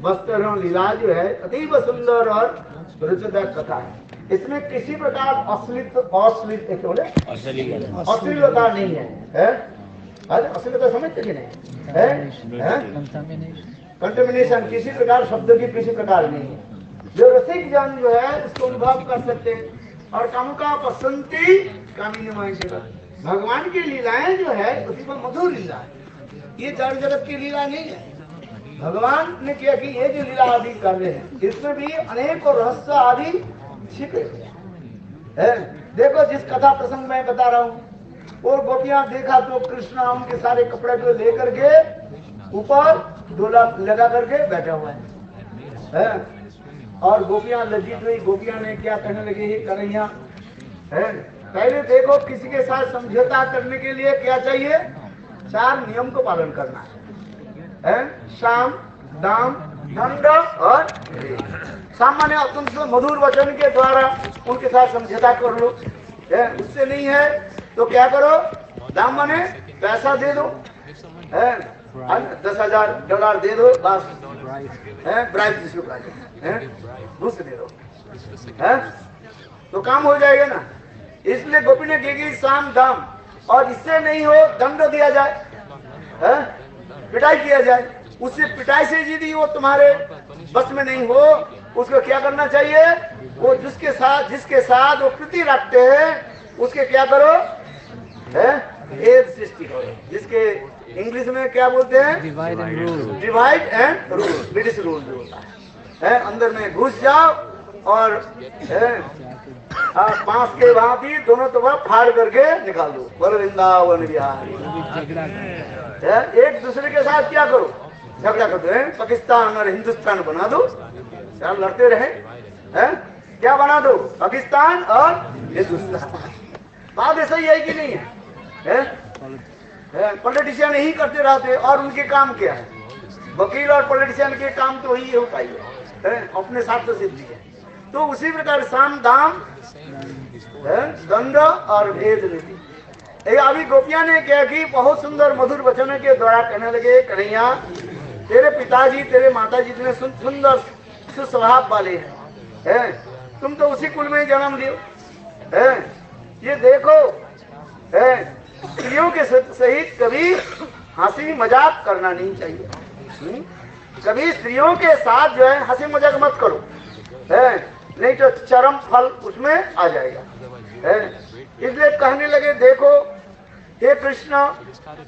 वस्त्र एवं लीला जो है अतीब सुंदर और रुचिकर कथा है। इसमें किसी प्रकार अश्लीलता नहीं है? अश्लीलता समझते कि नहीं है? कंटेमिनेशन किसी प्रकार शब्द की किसी प्रकार नहीं है। जो रसिक जन जो है इसको अनुभव कर सकते हैं। और कामुका पसंती कामिनी जगत, भगवान की लीलाएं जो है उसी पर मधुर लीला है, ये जड़ जगत की लीला नहीं है। भगवान ने किया कि ये जो लीला आदि कर रहे हैं इसमें भी अनेक रहस्य आदि छिपे हैं। देखो जिस कथा प्रसंग में बता रहा हूँ, और गोपियां देखा तो कृष्ण उनके सारे कपड़े को लेकर के ऊपर डोला लगा करके बैठा हुआ है। और गोपियां लज्जित हुई। गोपियां ने क्या कहने लगी, हे कन्हैया, पहले देखो किसी के साथ समझौता करने के लिए क्या चाहिए, 4 नियम को पालन करना है। साम, दाम, दंड और सामान्य अत्यंत मधुर वचन के द्वारा उनके साथ समझौता कर लो। उससे नहीं है तो क्या करो, दाम माने पैसा दे दो, $10,000 दे दो, बस ब्राइब जिसको कहते हैं, घूस दे दो, तो काम हो जाएगा ना। इसलिए गोपी ने की साम दाम, और इससे नहीं हो दंड दिया जाए, पिटाई किया जाए। उससे पिटाई से यदि वो तुम्हारे बस में नहीं हो, उसको क्या करना चाहिए, वो जिसके साथ वो प्रीति रखते हैं उसके क्या करो, एड सृष्टि करो, जिसके इंग्लिश में क्या बोलते हैं, divide and rule, British rule जो होता है। अंदर में घुस जाओ और बांस के वहां भी दोनों तरफ फाड़ करके निकाल दो, बोलो वृंदावन बिहार। एक दूसरे के साथ क्या करो, झगड़ा करते हैं, पाकिस्तान और हिंदुस्तान बना दो, चार लड़ते रहे, क्या बना दो, पाकिस्तान और हिंदुस्तान। बात ऐसा ही है कि नहीं है? पॉलिटिशियन यही करते रहते, और उनके काम क्या है, वकील और पॉलिटिशियन के काम तो वही होता ही है, अपने साथ तो सिद्धि है। तो उसी प्रकार साम दाम, दंड और भेद नीति। अभी गोपियां ने क्या की, बहुत सुंदर मधुर वचन के द्वारा कहने लगे, कन्हैया तेरे पिताजी तेरे माताजी इतने सुंदर सुस्वभाव वाले हैं, तुम तो उसी कुल में जन्म लियो। ये देखो, स्त्रियों के सहित कभी हंसी मजाक करना नहीं चाहिए। कभी स्त्रियों के साथ जो है हंसी मजाक मत करो, नहीं तो चरम फल उसमें आ जाएगा। इसलिए कहने लगे, देखो हे कृष्ण,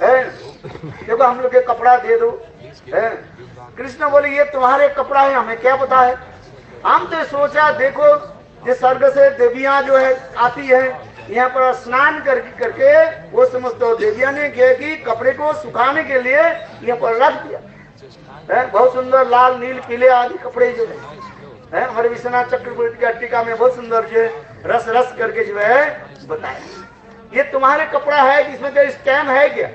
देखो हम लोग के कपड़ा दे दो। कृष्ण बोले, ये तुम्हारे कपड़ा है, हमें क्या पता है। हम तो सोचा देखो ये स्वर्ग से देवियां जो है आती है यहाँ पर स्नान करके वो समझते हो, देवियां ने क्या कि कपड़े को सुखाने के लिए यहाँ पर रख दिया। बहुत सुंदर लाल नील पीले आदि कपड़े जो है हमारे विश्वनाथ चक्रवर्ती की टीका में बहुत सुंदर जो रस रस करके जो है बताया, ये तुम्हारे कपड़ा है, इसमें कोई स्टैम्प है क्या,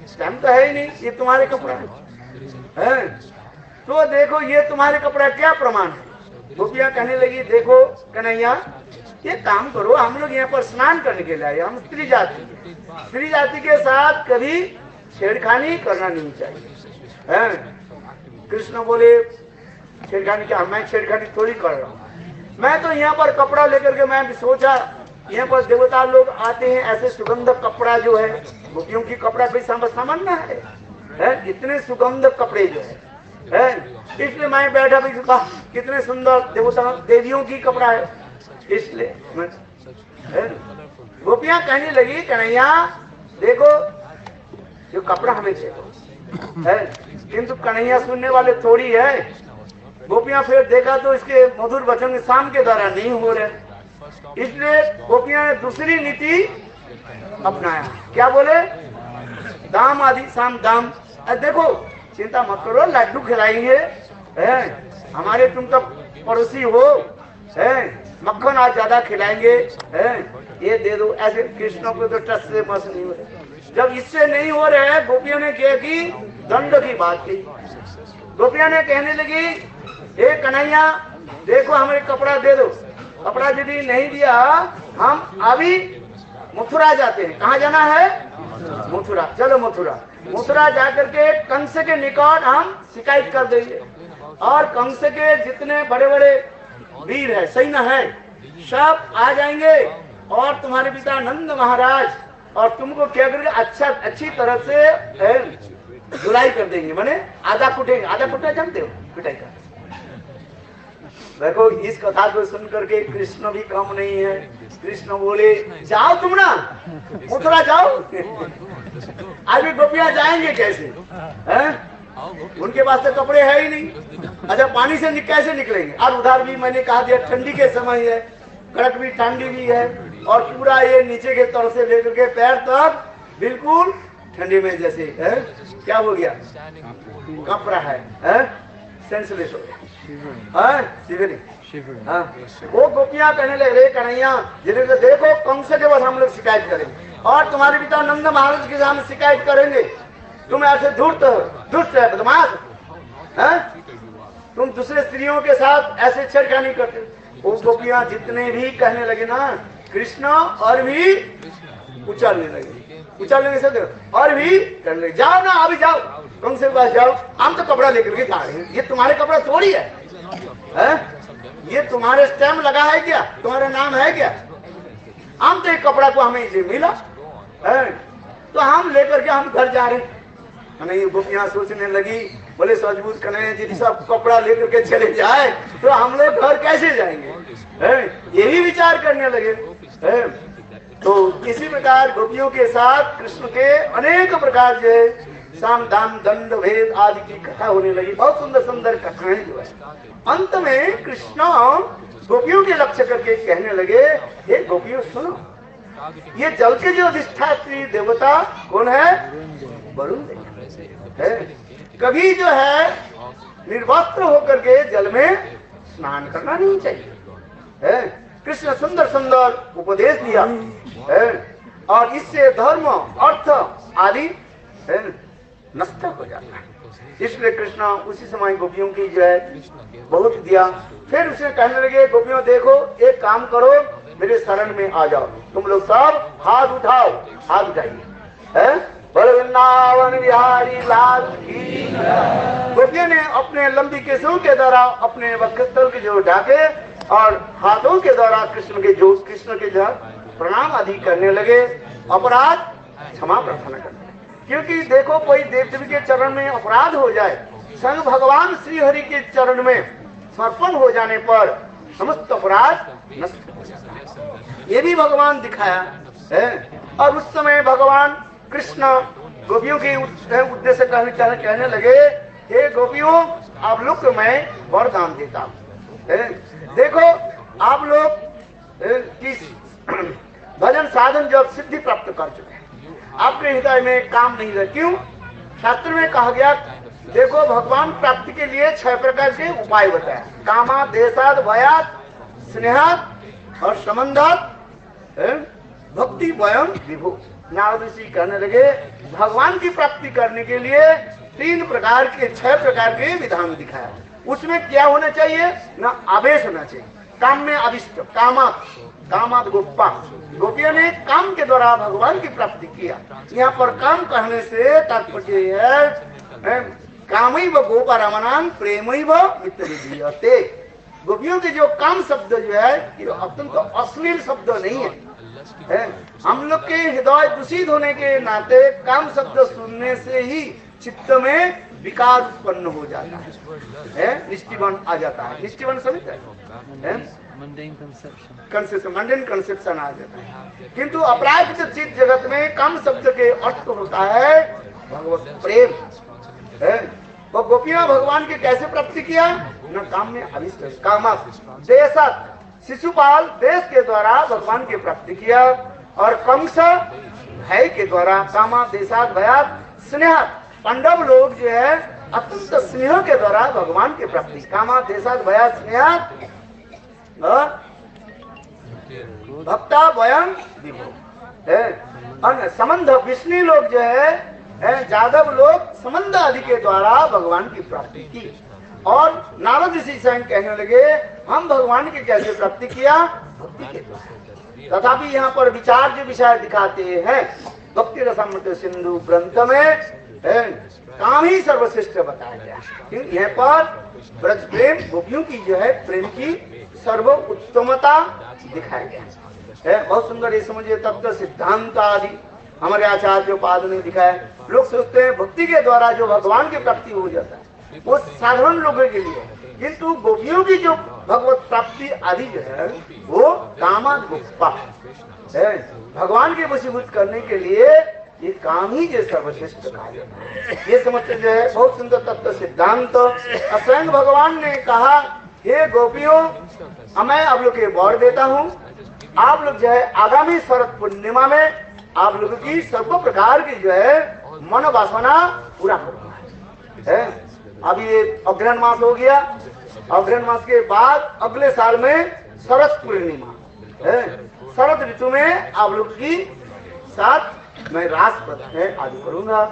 स्टैम्प तो है ही नहीं, ये तुम्हारे कपड़ा है। तो देखो ये तुम्हारे कपड़ा क्या प्रमाण है। गोपियां कहने लगी, देखो कन्हैया ये काम करो, हम लोग यहाँ पर स्नान करने के लिए आए, हम स्त्री जाति के साथ कभी छेड़खानी करना नहीं चाहिए। कृष्ण बोले, छेड़खानी क्या, मैं छेड़खानी थोड़ी कर रहा हूँ, मैं तो यहाँ पर कपड़ा लेकर के मैं भी सोचा यहाँ पर देवता लोग आते हैं, ऐसे सुगंध कपड़ा जो है, गोपियों की कपड़ा कोई सामान्य है, इतने सुगंध कपड़े जो है, इसलिए मैं बैठा भी कितने सुंदर देवता देवियों की कपड़ा है, इसलिए गोपियां कहने लगी, कन्हैया देखो जो कपड़ा हमें दे दो, किंतु कन्हैया सुनने वाले थोड़ी है। गोपियां फिर देखा तो इसके मधुर वचन शाम के द्वारा नहीं हो रहे, इसलिए गोपियां ने दूसरी नीति अपनाया। क्या बोले, दाम आदि साम दाम, देखो चिंता मत करो, लड्डू खिलाएंगे, हमारे तुम तो पड़ोसी हो, मक्खन आज ज्यादा खिलाएंगे, ये दे दो। ऐसे कृष्ण को तो टच से बस नहीं हो रहे। जब इससे नहीं हो रहे हैं, गोपियों ने क्या की, दंड की बात की। गोपियां ने कहने लगी, हे कन्हैया देखो हमें कपड़ा दे दो, कपड़ा यदि नहीं दिया हम अभी मथुरा जाते हैं। कहाँ जाना है, मथुरा, चलो मथुरा जाकर के कंस के निकट हम शिकायत कर देंगे, और कंस के जितने बड़े बड़े वीर है, सैन्य है, सब आ जाएंगे और तुम्हारे पिता नंद महाराज और तुमको क्या करेंगे, अच्छी तरह से धुलाई कर देंगे, माने आधा कुटेंगे। आधा कुटना जानते हो, पिटाई का। देखो इस कथा को सुन करके कृष्ण भी कम नहीं है। कृष्ण बोले जाओ तुम ना, उतरा जाओ। अभी गोपियां जाएंगे कैसे हैं? उनके पास तो कपड़े है ही नहीं। अच्छा पानी से कैसे निकलेंगे? और उधर भी मैंने कहा दिया ठंडी के समय है, कड़क भी ठंडी भी है और पूरा ये नीचे के तरफ से लेकर के पैर तक बिल्कुल ठंडी में जैसे है, क्या हो गया, कपड़ा है, सेंसलेस हो गया। वो गोपियां कहने लगे रे कन्हैया, जिन्हें देखो कंस के बाद हम लोग शिकायत करेंगे और तुम्हारे पिता नंद महाराज के सामने शिकायत करेंगे, तुम ऐसे धूर्त दुष्ट है, बदमाश है, तुम दूसरे स्त्रियों के साथ ऐसे छेड़खानी करते। वो गोपियां जितने भी कहने लगे ना, कृष्ण और भी उछलने लगे से और भी करने लगे, जाओ ना अभी जाओ, कंस के पास जाओ, हम तो कपड़ा लेकर के जा रहे हैं। ये तुम्हारे कपड़ा थोड़ी है, ये तुम्हारे स्टैम्प लगा है क्या, तुम्हारा नाम है क्या? हम तो एक कपड़ा को हमें मिला है, तो हम लेकर के हम घर जा रहे हैं। नहीं, गोपियां सोचने लगी, बोले सचबूझ कन्हैया जी सब कपड़ा लेकर के चले जाए तो हम लोग घर कैसे जाएंगे, यही विचार करने लगे। तो इसी प्रकार गोपियों के साथ कृष्ण के अनेक प्रकार जो है साम दाम दंड भेद आदि की कथा होने लगी। बहुत सुंदर सुंदर कथाएं जो है। अंत में कृष्ण गोपियों के लक्ष्य करके कहने लगे, हे गोपियों सुनो, ये जल के जो अधिष्ठात्री देवता कौन है? वरुण देव है। कभी जो है निर्वस्त्र होकर के जल में स्नान करना नहीं चाहिए। कृष्ण सुंदर सुंदर उपदेश दिया है और इससे धर्म अर्थ आदि नष्ट हो जाता है। इसलिए कृष्ण उसी समय गोपियों की जो है बहुत दिया। फिर उसने कहने लगे, गोपियों देखो एक काम करो, मेरे शरण में आ जाओ, तुम लोग सब हाथ उठाओ, हाथ उठाइए। वृंदावन बिहारी लाल की। गोपियों ने अपने लंबी केसों के द्वारा अपने वक्षस्थल के जो ढाके और हाथों के द्वारा कृष्ण के जो प्रणाम आदि करने लगे, अपराध क्षमा प्रार्थना करने। क्योंकि देखो कोई देव देवी के चरण में अपराध हो जाए, संग भगवान श्री हरि के चरण में समर्पण हो जाने पर समस्त अपराध नष्ट हो जाता है। ये भी भगवान दिखाया है। और उस समय भगवान कृष्ण गोपियों के उद्देश्य कहने लगे, हे गोपियों आप लोग को मैं वरदान देता हूँ। देखो आप लोग किस भजन साधन जब सिद्धि प्राप्त कर चुके हैं, आपके हृदय में काम नहीं रहे। क्यों? शास्त्र में कहा गया, देखो भगवान प्राप्ति के लिए 6 प्रकार के उपाय बताया, कामा देशाद भयात स्नेहात और संबंधात भक्ति वयम विभु। नारद ऋषि कहने लगे, भगवान की प्राप्ति करने के लिए 6 प्रकार के विधान दिखाया। उसमें क्या होना चाहिए ना, आवेश होना चाहिए, काम में अभिष्ट, कामात गोपा। गोपियों ने काम के द्वारा भगवान की प्राप्ति किया। यहाँ पर काम कहने से तात्पर्य है कामैव गोपा रमणान प्रेमैव मित्रविधीयते। गोपियों के जो काम शब्द जो है ये अत्यंत अश्लील शब्द नहीं है। हम लोग के हृदय दूषित होने के नाते काम शब्द सुनने से ही चित्त में विकार उत्पन्न हो जाता है, निष्ठीवन आ जाता है। निष्ठीवन समझते हैं, मंडेन कंसेप्शन आ जाता है। किंतु अपराध चित्त जगत में काम शब्द के अर्थ होता है भगवत प्रेम है। वो गोपियां भगवान के कैसे प्राप्ति किया न, काम में अभिष्ट कामा देशात शिशुपाल देश के द्वारा भगवान की प्राप्ति किया और कंस भय के द्वारा कामा देशात भयात स्नेहात। पांडव लोग जो है अत्यंत स्नेह के द्वारा भगवान की प्राप्ति, कामा देशात भयात स्नेहात भक्ता वयम विभु। संबंध विष्णु लोग जो है जादव लोग संबंध आदि के द्वारा भगवान की प्राप्ति की। और नारद ऋषि स्वयं कहने लगे, हम भगवान की कैसे प्राप्ति किया? भक्ति के द्वारा। तथापि यहाँ पर विचार जो विषय दिखाते हैं भक्ति रसामृत सिंधु ग्रंथ में काम ही सर्वश्रेष्ठ बताया गया। क्योंकि यहाँ पर ब्रज प्रेम गोपियों की जो है प्रेम की सर्व उत्तमता दिखाया गया है। बहुत सुंदर ये समझिए तत्व सिद्धांत आदि हमारे आचार्य पाद ने दिखाया। लोग सोचते हैं भक्ति के द्वारा जो भगवान की प्राप्ति हो जाता है वो साधारण लोगों के लिए, किंतु गोपियों की जो भगवत प्राप्ति आदि जो है वो कामद गुप्ता है। भगवान के वशीभूत करने के लिए ये काम ही जो सर्वश्रेष्ठ कार्य है। ये समझते जो है बहुत सुंदर तत्व सिद्धांत। स्वयं भगवान ने कहा, हे गोपियों, मैं आप लोग के वर देता हूँ, आप लोग जो है आगामी शरद पूर्णिमा में आप लोगों की सर्व प्रकार की जो है मनोवासना पूरा करूंगा है। अब ये अग्रहण मास हो गया, अग्रहण मास के बाद अगले साल में शरद पूर्णिमा है। शरद ऋतु में आप लोग की साथ मैं रास है आदि करूंगा।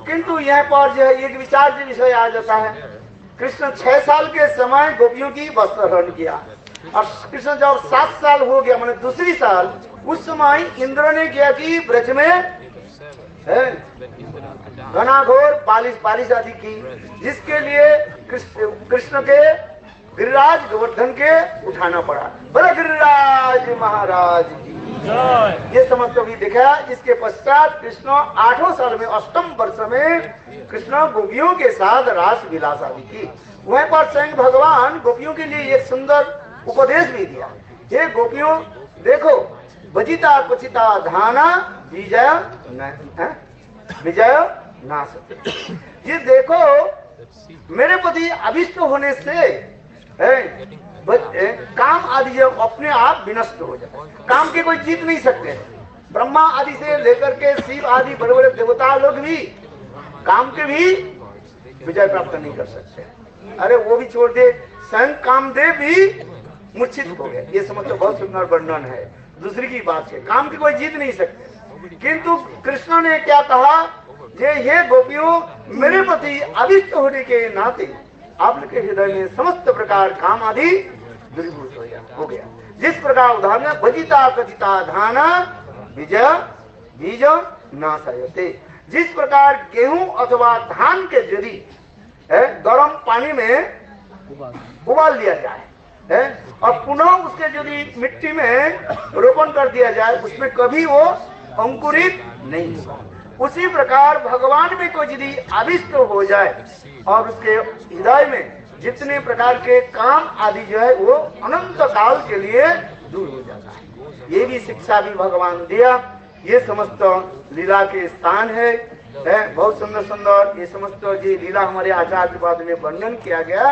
किंतु यहाँ पर जो है एक विचार के विषय आ जाता है। कृष्ण 6 साल के समय गोपियों की वस्त्र हरण किया और कृष्ण जब 7 साल हो गया मैंने दूसरी साल, उस समय इंद्र ने किया कि ब्रज में घनाघोर बारिश आदि की, जिसके लिए कृष्ण के गिरिराज गोवर्धन के उठाना पड़ा। बड़ा गिरिराज महाराज की ये समझ भी दिखा। इसके पश्चात कृष्ण 8 साल में 8वें वर्ष में कृष्ण गोपियों के साथ रास विलास आदि की। वहीं पर स्वयं भगवान गोपियों के लिए एक सुंदर उपदेश भी दिया। ये गोपियों देखो, भजिता क्वचिता धाना विजय नाश। ये देखो मेरे प्रति अभिष्ट होने से काम आदि जब अपने आप विनष्ट हो जाए, काम के कोई जीत नहीं सकते। ब्रह्मा आदि से लेकर के शिव आदि बड़े बड़े देवता लोग भी काम के भी विजय प्राप्त नहीं कर सकते। अरे वो भी छोड़ दे, स्वयं कामदेव भी मूर्छित हो गए। ये समझ बहुत सुंदर वर्णन है। दूसरी की बात है, काम की कोई जीत नहीं सकते। किंतु कृष्ण ने क्या कहा, ये गोपियों मेरे प्रति अभिष्ट होने के नाते आप लोग के हृदय में समस्त प्रकार काम आदि दूरीभूत हो गया। जिस प्रकार उदाहरण भजिता कथिता धाना विजय बीज नाशयते, जिस प्रकार गेहूं अथवा धान के यदि गर्म पानी में उबाल दिया जाए और पुनः उसके यदि मिट्टी में रोपण कर दिया जाए, उसमें कभी वो अंकुरित नहीं होगा। उसी प्रकार भगवान में कोई यदि आविष्ट हो जाए और उसके हृदय में जितने प्रकार के काम आदि जो है वो अनंत काल के लिए दूर हो जाता है। ये भी शिक्षा भी भगवान दिया। ये समस्त लीला के स्थान है। बहुत सुंदर सुंदर ये समस्त जी लीला हमारे आचार्य पाद में वर्णन किया गया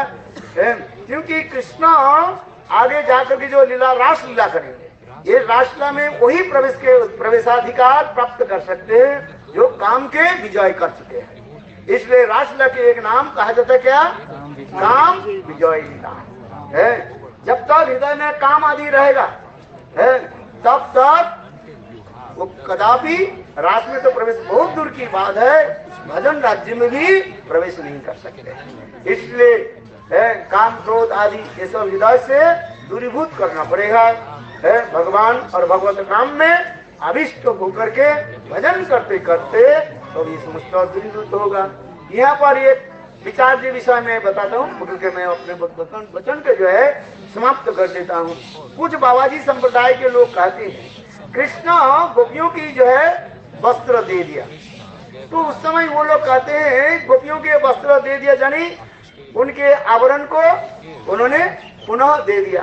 है। क्योंकि कृष्ण आगे जाकर के जो लीला रास लीला करेंगे, ये रासलीला में वही प्रवेशाधिकार प्राप्त कर सकते हैं जो काम के विजय कर चुके हैं। इसलिए रासलीला के एक नाम कहा जाता है क्या, काम विजय लीला है। जब तक हृदय में काम आदि रहेगा तब तक वो कदापि रास में तो प्रवेश बहुत दूर की बात है, भजन राज्य में भी प्रवेश नहीं कर सकते। इसलिए काम क्रोध आदि ये सब हृदय से दूरीभूत करना पड़ेगा। भगवान और भगवत नाम में अभिष्ट होकर के भजन करते करते तो ये समस्त दूरीभूत होगा। यहाँ पर एक विचार के विषय में बताता हूँ, क्योंकि मैं अपने वचन के जो है समाप्त कर देता हूँ। कुछ बाबाजी संप्रदाय के लोग कहते हैं कृष्ण गोपियों की जो है वस्त्र दे दिया, तो उस समय वो लोग कहते हैं गोपियों के वस्त्र दे दिया, यानी उनके आवरण को उन्होंने पुनः दे दिया।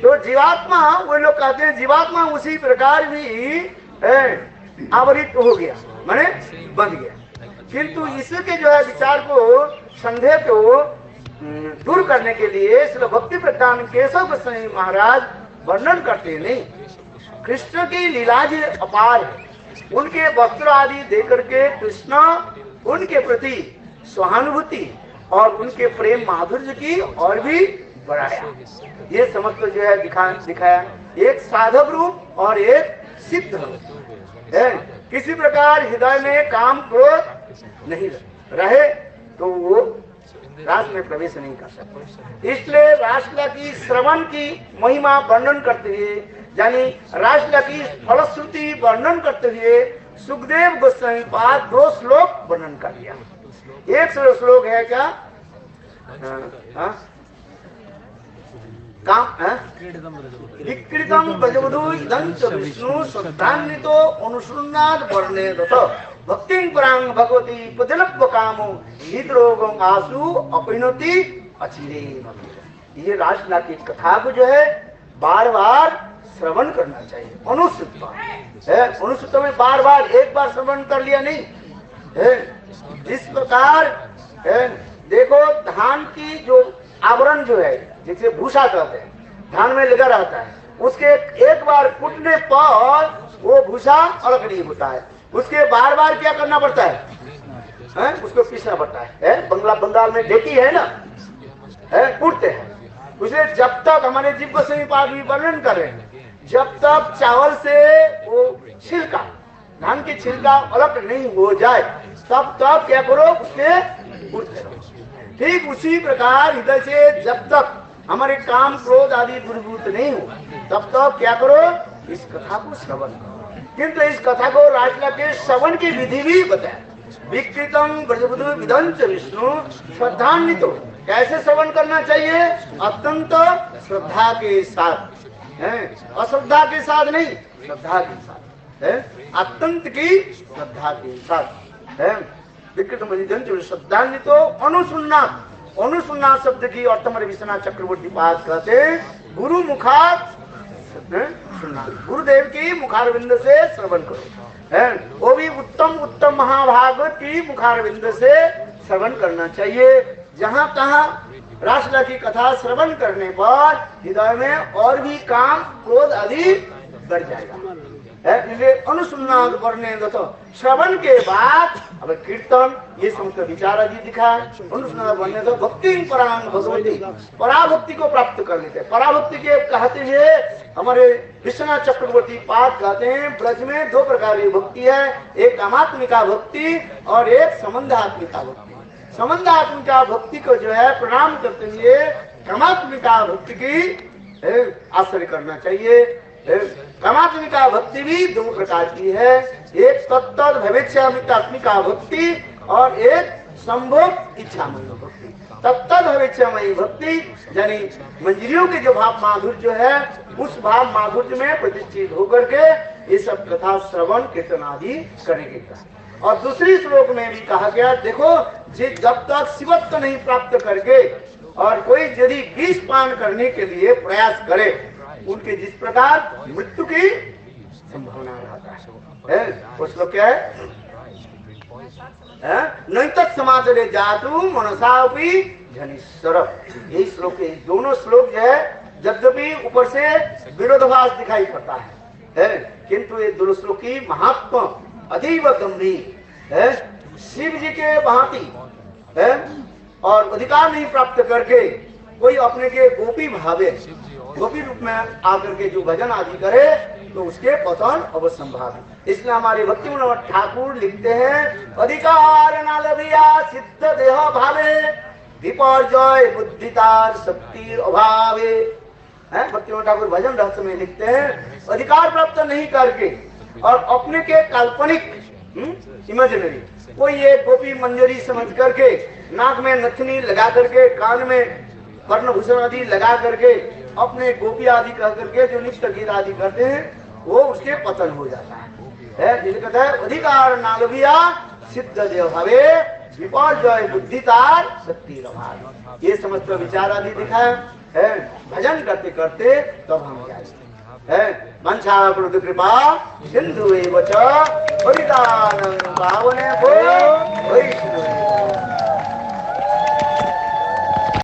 तो जीवात्मा वो लोग कहते हैं जीवात्मा उसी प्रकार भी आवरित हो गया, माने बन गया। किंतु इसके जो है विचार को संदेह को दूर करने के लिए श्री भक्ति प्रधान केशव गोस्वामी महाराज वर्णन करते नहीं। कृष्ण की लीला जो अपार है, उनके वस्त्र आदि देकर के कृष्ण उनके प्रति सहानुभूति और उनके प्रेम माधुर्य की और भी बढ़ाया। ये समझ को जो है दिखाया एक साधक रूप और एक सिद्ध रूप है। किसी प्रकार हृदय में काम क्रोध नहीं रहे तो वो रास में प्रवेश नहीं कर सकते। इसलिए रासलीला की श्रवण की महिमा वर्णन करते हुए, यानी रासलीला की फलश्रुति वर्णन करते हुए सुखदेव गोस्वामी पाद 2 श्लोक वर्णन कर दिया। एक श्लोक है क्या, विकृतम ब्रजवधू इदं च विष्णु श्रद्धान्वितो अनुसृण्णात् वर्णेत भक्तिं परां भगवती पदलब्ध कामो हृदरोगं आसु अपैनोति अचिरे। ये रासलीला की कथा को जो है बार बार श्रवण करना चाहिए। अनुसुत्ता है, अनुसुत्ता में बार बार एक बार श्रवण कर लिया नहीं है। जिस प्रकार है, देखो धान की जो आवरण जो है, जिसे भूसा कहते हैं, धान में लगा रहता है, उसके एक बार कुटने पर वो भूसा अलग नहीं होता है, उसके बार बार क्या करना पड़ता है? उसको पीसना पड़ता है। बंगाल में ढेकी है ना, कूटते हैं उसे। जब तक हमारे जीव गोस्वामी पाद भी वर्णन कर रहे हैं, जब तक चावल से वो छिलका, धान की छिलका अलग नहीं हो जाए, तब तक क्या करो, उसके कूटते रहो। ठीक उसी प्रकार हृदय से जब तक हमारे काम क्रोध आदि दूरीभूत नहीं हो, तब तक क्या करो, इस कथा को श्रवण करो। किंतु इस कथा को रासलीला के श्रवण की विधि भी बताया। विकृतम ब्रजवधू विदं च विष्णु श्रद्धान्वितो, कैसे श्रवण करना चाहिए? अत्यंत श्रद्धा के साथ, अश्रद्धा के साथ नहीं, श्रद्धा के साथ, अत्यंत की श्रद्धा के साथ। विकृतम ब्रजवधू विदं च श्रद्धान्वितो अनुसृण्णात्, अनुसृण्णात् शब्द की अर्थ हमारे विश्वनाथ चक्रवर्ती पाद कहते हैं गुरु मुखात सुनना, गुरुदेव की मुखारविंद से श्रवण करो। वो भी उत्तम उत्तम महाभागवत की मुखारविंद से श्रवण करना चाहिए। जहाँ तहाँ रासलीला की कथा श्रवण करने पर हृदय में और भी काम क्रोध आदि बढ़ जाएगा। इसलिए अनुसंधान करने दो, श्रवण के बाद अब कीर्तन, ये समस्त विचार आदि दिखा। अनुसंधान करने दो, भक्ति परांग भगवती, पराभक्ति को प्राप्त कर लेते। पराभक्ति के कहते हुए हमारे विश्वनाथ चक्रवर्ती पाद कहते हैं ब्रज में 2 प्रकार की भक्ति है, एक कामात्मिका भक्ति और एक संबंधात्मिका भक्ति। संबंधात्मिका भक्ति को जो है प्रणाम करते हुए कामात्मिका भक्ति की आश्रय करना चाहिए। कामात्मिका भक्ति भी 2 प्रकार की है, एक तत्त भवेच्छात्मिका भक्ति और एक संभोग इच्छामयी भक्ति। तत्त भवेच्छामयी भक्ति यानी मंजरियों के जो भाव माधुर्य जो है, उस भाव माधुर्य में प्रतिष्ठित होकर के ये सब कथा श्रवण कीर्तन आदि करेंगे। और दूसरी श्लोक में भी कहा गया, देखो जब तक शिवत्व नहीं प्राप्त करके और कोई यदि विष पान करने के लिए प्रयास करे, उनके जिस प्रकार मृत्यु की संभावना रहता है। वो श्लोक क्या है? नहीं तक समाचारे जातु मनसापि धनीश्वर। यही श्लोक है। दोनों श्लोक जो है यद्यपि ऊपर से विरोधाभास दिखाई पड़ता है, किंतु ये दोनों श्लोक की महात्मा अतीव गंभीर है। शिव जी के भांति और अधिकार नहीं प्राप्त करके कोई अपने के गोपी भावे, गोपी रूप में आकर के जो भजन आदि करे तो उसके पतन अवसंभावित। इसलिए हमारे भक्ति मनोहर ठाकुर लिखते हैं, अधिकार न लभिया सिद्ध देह भावे विपर्जय बुद्धितार शक्ति अभावे। भक्ति मनोहर ठाकुर भजन रहस्य में लिखते हैं, अधिकार प्राप्त नहीं करके और अपने के काल्पनिक इमेजिनरी कोई एक गोपी मंजरी समझ करके नाक में नथनी लगा करके, कान में कर्णभूषण आदि लगा करके अपने गोपी आदि कह करके जो नित्य गीत आदि करते हैं, वो उसके पतन हो जाता है। जिसे कहता है अधिकार नालविया सिद्ध देव भावे विपर्जय बुद्धितार शक्ति अभाव। ये समस्त विचार आदि दिखाया है। भजन करते करते तब हम जाए वंशा कृपा सिंधु एव च परिदानं पावने